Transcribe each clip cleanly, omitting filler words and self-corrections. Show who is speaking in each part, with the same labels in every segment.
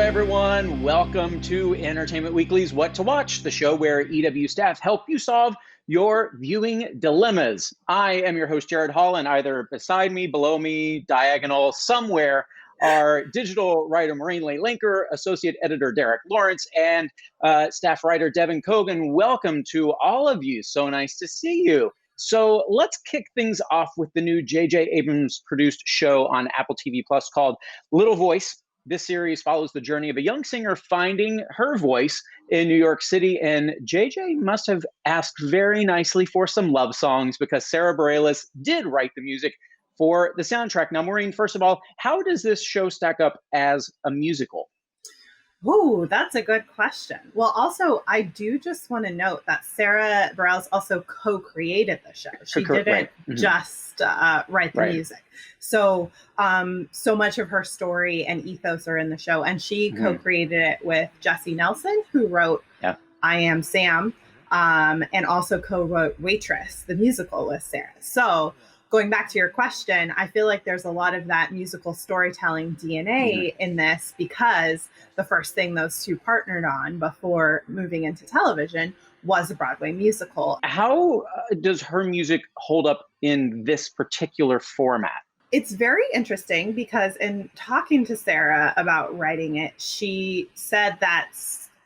Speaker 1: everyone. Welcome to Entertainment Weekly's What to Watch, the show where EW staff help you solve your viewing dilemmas. I am your host, Gerrad Hall, and either beside me, below me, diagonal, somewhere, are digital writer Maureen Lee Lenker, associate editor Derek Lawrence, and staff writer Devan Coggan. Welcome to all of you. So nice to see you. So let's kick things off with the new J.J. Abrams produced show on Apple TV Plus called Little Voice. This series follows the journey of a young singer finding her voice in New York City, and JJ must have asked very nicely for some love songs because Sarah Bareilles did write the music for the soundtrack. Now, Maureen, first of all, how does this show stack up as a musical?
Speaker 2: Oh, that's a good question. Well, also, I do just want to note that Sarah Bareilles also co-created the show. She didn't just write the music. So, so much of her story and ethos are in the show. And she co-created it with Jesse Nelson, who wrote I Am Sam, and also co-wrote Waitress, the musical with Sarah. So going back to your question, I feel like there's a lot of that musical storytelling DNA in this because the first thing those two partnered on before moving into television was a Broadway musical.
Speaker 1: How does her music hold up in this particular format?
Speaker 2: It's very interesting because in talking to Sarah about writing it, she said that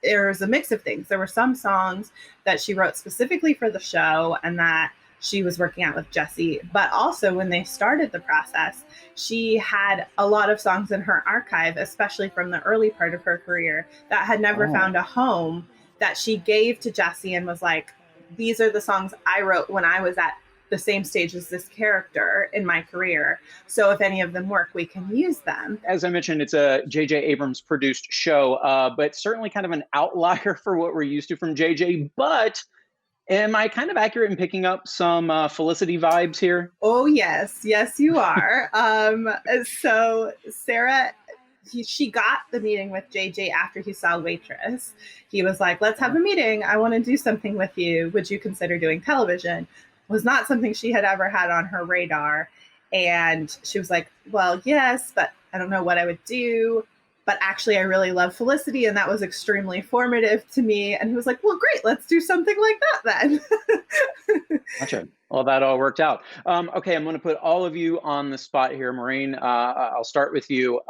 Speaker 2: there was a mix of things. There were some songs that she wrote specifically for the show and that she was working out with Jesse. But also when they started the process, she had a lot of songs in her archive, especially from the early part of her career, that had never found a home, that she gave to Jesse and was like, these are the songs I wrote when I was at the same stage as this character in my career. So if any of them work, we can use them.
Speaker 1: As I mentioned, it's a J.J. Abrams produced show, but certainly kind of an outlier for what we're used to from J.J. But am I kind of accurate in picking up some Felicity vibes here?
Speaker 2: Oh, yes. Yes, you are. So Sarah, she got the meeting with JJ after he saw Waitress. He was like, let's have a meeting. I want to do something with you. Would you consider doing television? Was not something she had ever had on her radar. And she was like, well, yes, but I don't know what I would do. But actually, I really love Felicity, and that was extremely formative to me. And he was like, well, great, let's do something like that then.
Speaker 1: Gotcha. Well, that all worked out. Okay, I'm going to put all of you on the spot here. Maureen, I'll start with you.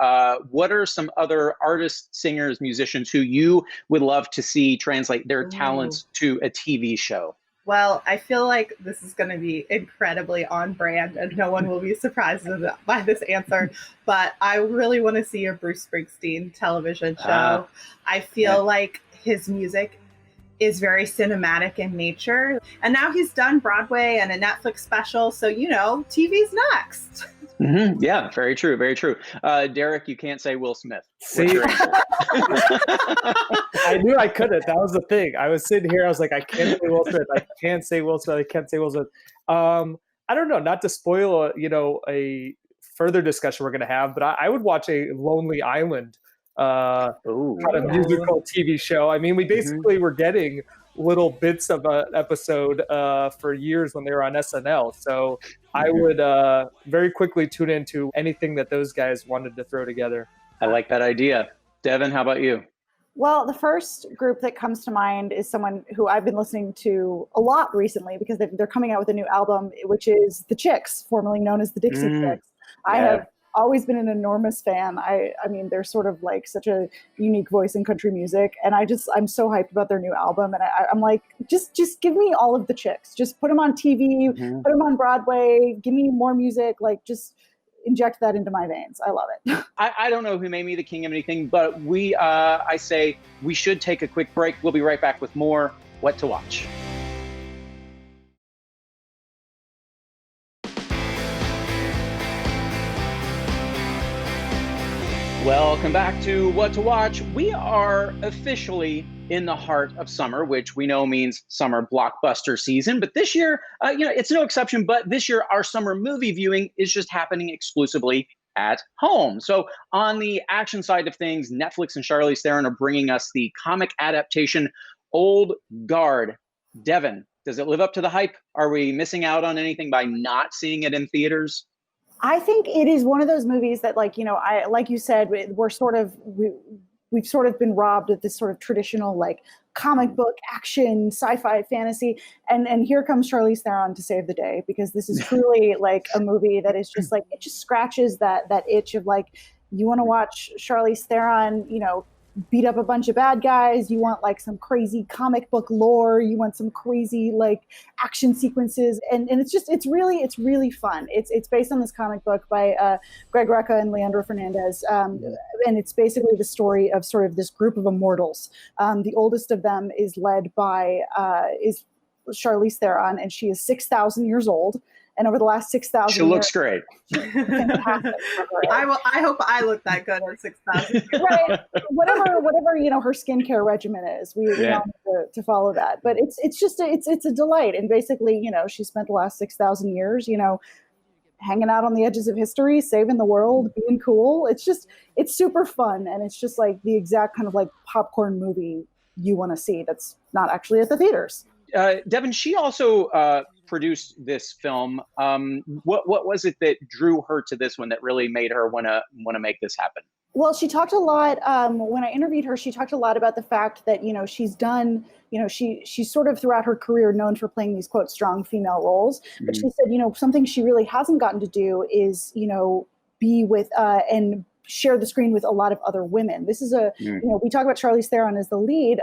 Speaker 1: What are some other artists, singers, musicians who you would love to see translate their talents to a TV show?
Speaker 2: Well, I feel like this is going to be incredibly on brand and no one will be surprised by this answer, but I really want to see a Bruce Springsteen television show. I feel like his music is very cinematic in nature. And now he's done Broadway and a Netflix special. So, you know, TV's next.
Speaker 1: Yeah, very true. Very true. Derek, you can't say Will Smith.
Speaker 3: See, I knew I couldn't. That was the thing. I was sitting here. I was like, I can't say Will Smith. I can't say Will Smith. I can't say Will Smith. I don't know. Not to spoil, a further discussion we're going to have, but I would watch a Lonely Island kind of musical TV show. I mean, we basically were getting little bits of an episode for years when they were on SNL. So I would very quickly tune into anything that those guys wanted to throw together.
Speaker 1: I like that idea. Devan, how about you?
Speaker 4: Well, the first group that comes to mind is someone who I've been listening to a lot recently because they're coming out with a new album, which is The Chicks, formerly known as the Dixie Chicks. I have always been an enormous fan. I mean, they're sort of like such a unique voice in country music. And I'm so hyped about their new album. And I'm like, just give me all of the Chicks. Just put them on TV, put them on Broadway, give me more music, like just inject that into my veins. I love it.
Speaker 1: I don't know who made me the king of anything, but I say we should take a quick break. We'll be right back with more What to Watch. Welcome back to What to Watch. We are officially in the heart of summer, which we know means summer blockbuster season. But this year, it's no exception. But this year, our summer movie viewing is just happening exclusively at home. So on the action side of things, Netflix and Charlize Theron are bringing us the comic adaptation Old Guard. Devan, does it live up to the hype? Are we missing out on anything by not seeing it in theaters?
Speaker 4: I think it is one of those movies that, like you said, we're sort of we've sort of been robbed of this sort of traditional like comic book action, sci-fi, fantasy, and here comes Charlize Theron to save the day, because this is truly like a movie that is just like, it just scratches that itch of like, you want to watch Charlize Theron, you know, beat up a bunch of bad guys, you want like some crazy comic book lore, you want some crazy like action sequences, and it's really fun. It's based on this comic book by Greg Rucka and Leandro Fernandez, and it's basically the story of sort of this group of immortals. The oldest of them is led by is Charlize Theron, and she is 6,000 years old. And over the last 6,000
Speaker 1: she looks great.
Speaker 2: I hope I look that good at 6,000.
Speaker 4: Right. Whatever, you know, her skincare regimen is, we all need to follow that. But it's just it's a delight. And basically, you know, she spent the last 6,000 years, you know, hanging out on the edges of history, saving the world, being cool. It's super fun. And it's just like the exact kind of like popcorn movie you want to see that's not actually at the theaters.
Speaker 1: Devan, she also produced this film. What was it that drew her to this one that really made her want to make this happen?
Speaker 4: Well, she talked a lot, when I interviewed her, she talked a lot about the fact that, you know, she's done, you know, she's sort of throughout her career known for playing these, quote, strong female roles. But she said, you know, something she really hasn't gotten to do is, you know, be with and share the screen with a lot of other women. This is you know, we talk about Charlize Theron as the lead,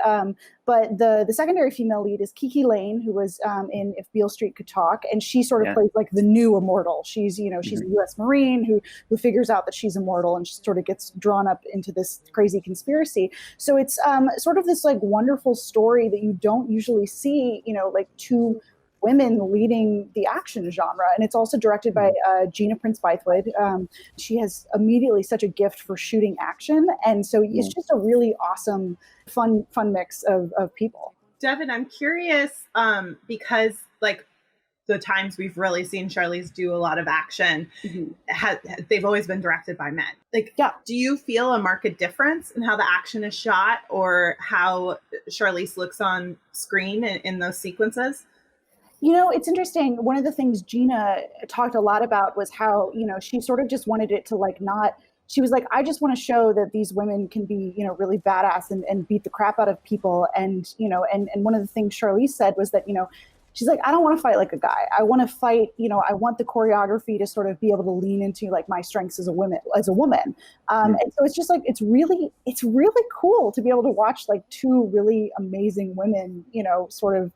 Speaker 4: but the secondary female lead is Kiki Lane, who was in If Beale Street Could Talk, and she sort of plays like the new immortal. She's, you know, she's a U.S. Marine who figures out that she's immortal, and she sort of gets drawn up into this crazy conspiracy. So it's sort of this like wonderful story that you don't usually see, you know, like two women leading the action genre. And it's also directed by Gina Prince Bythewood. She has immediately such a gift for shooting action. And so it's just a really awesome, fun mix of people.
Speaker 2: Devan, I'm curious, because like the times we've really seen Charlize do a lot of action, they've always been directed by men. Like, do you feel a marked difference in how the action is shot or how Charlize looks on screen in those sequences?
Speaker 4: You know, it's interesting. One of the things Gina talked a lot about was how, you know, she sort of just wanted it to like she was like, I just want to show that these women can be, you know, really badass and beat the crap out of people. And, you know, and one of the things Charlize said was that, you know, she's like, I don't want to fight like a guy. I want to fight, you know, I want the choreography to sort of be able to lean into like my strengths as a woman. And so it's just like, it's really cool to be able to watch like two really amazing women, you know, sort of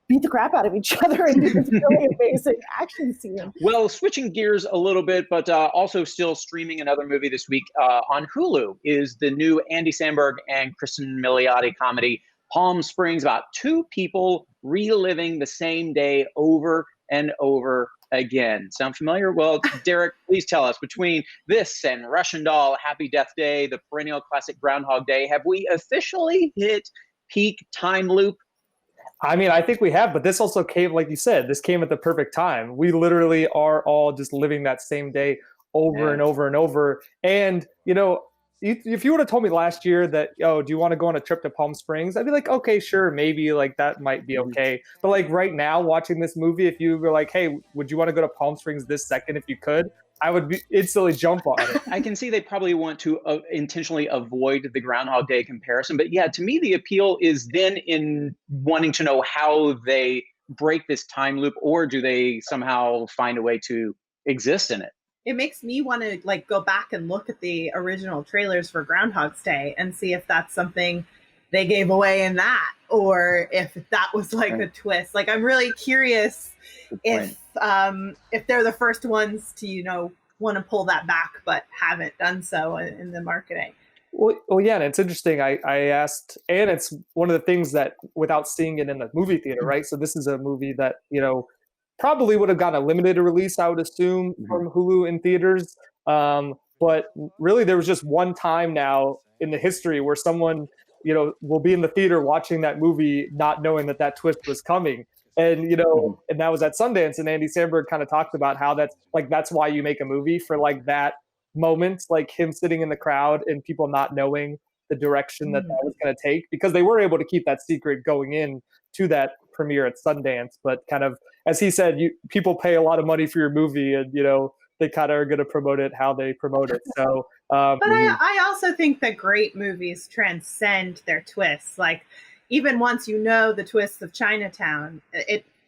Speaker 4: beat the crap out of each other and do this really amazing action scene.
Speaker 1: Well, switching gears a little bit, but also still streaming another movie this week on Hulu is the new Andy Samberg and Kristen Milioti comedy, Palm Springs, about two people reliving the same day over and over again. Sound familiar? Well, Derek, please tell us, between this and Russian Doll, Happy Death Day, the perennial classic Groundhog Day, have we officially hit peak time loop?
Speaker 3: I mean, I think we have, but this also came, like you said, this came at the perfect time. We literally are all just living that same day over and over and over. And, you know, if you would have told me last year that, do you want to go on a trip to Palm Springs? I'd be like, okay, sure, maybe, like that might be okay. But like right now watching this movie, if you were like, hey, would you want to go to Palm Springs this second if you could? I would instantly jump on it.
Speaker 1: I can see they probably want to intentionally avoid the Groundhog Day comparison. But yeah, to me, the appeal is then in wanting to know how they break this time loop, or do they somehow find a way to exist in it?
Speaker 2: It makes me want to like go back and look at the original trailers for Groundhog's Day and see if that's something they gave away in that, or if that was like a twist. Like, I'm really curious if they're the first ones to, you know, want to pull that back, but haven't done so in the marketing.
Speaker 3: Well, yeah, and it's interesting. I asked, and it's one of the things that without seeing it in the movie theater, right? So this is a movie that, you know, probably would have gotten a limited release, I would assume, from Hulu in theaters. But really, there was just one time now in the history where someone, you know, will be in the theater watching that movie, not knowing that twist was coming. And, you know, and that was at Sundance, and Andy Samberg kind of talked about how that's why you make a movie, for like that moment, like him sitting in the crowd and people not knowing the direction that was going to take, because they were able to keep that secret going in to that premiere at Sundance. But kind of, as he said, people pay a lot of money for your movie, and, you know, they kind of are going to promote it how they promote it. So,
Speaker 2: but I also think that great movies transcend their twists. Like, even once you know the twists of Chinatown,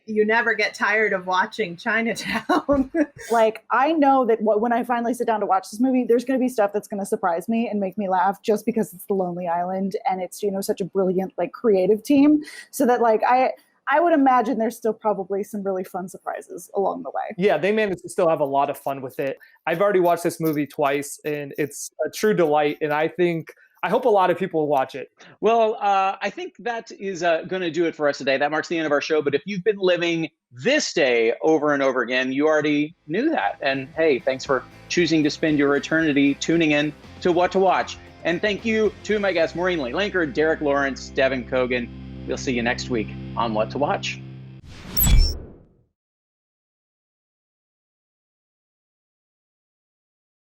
Speaker 2: you never get tired of watching Chinatown.
Speaker 4: Like, I know that when I finally sit down to watch this movie, there's going to be stuff that's going to surprise me and make me laugh just because it's The Lonely Island and it's, you know, such a brilliant, like, creative team. So that, like, I would imagine there's still probably some really fun surprises along the way.
Speaker 3: Yeah, they managed to still have a lot of fun with it. I've already watched this movie twice, and it's a true delight. And I hope a lot of people will watch it.
Speaker 1: Well, I think that is going to do it for us today. That marks the end of our show. But if you've been living this day over and over again, you already knew that. And hey, thanks for choosing to spend your eternity tuning in to What to Watch. And thank you to my guests, Maureen Lee Lenker, Derek Lawrence, Devan Coggan. We'll see you next week on What to Watch.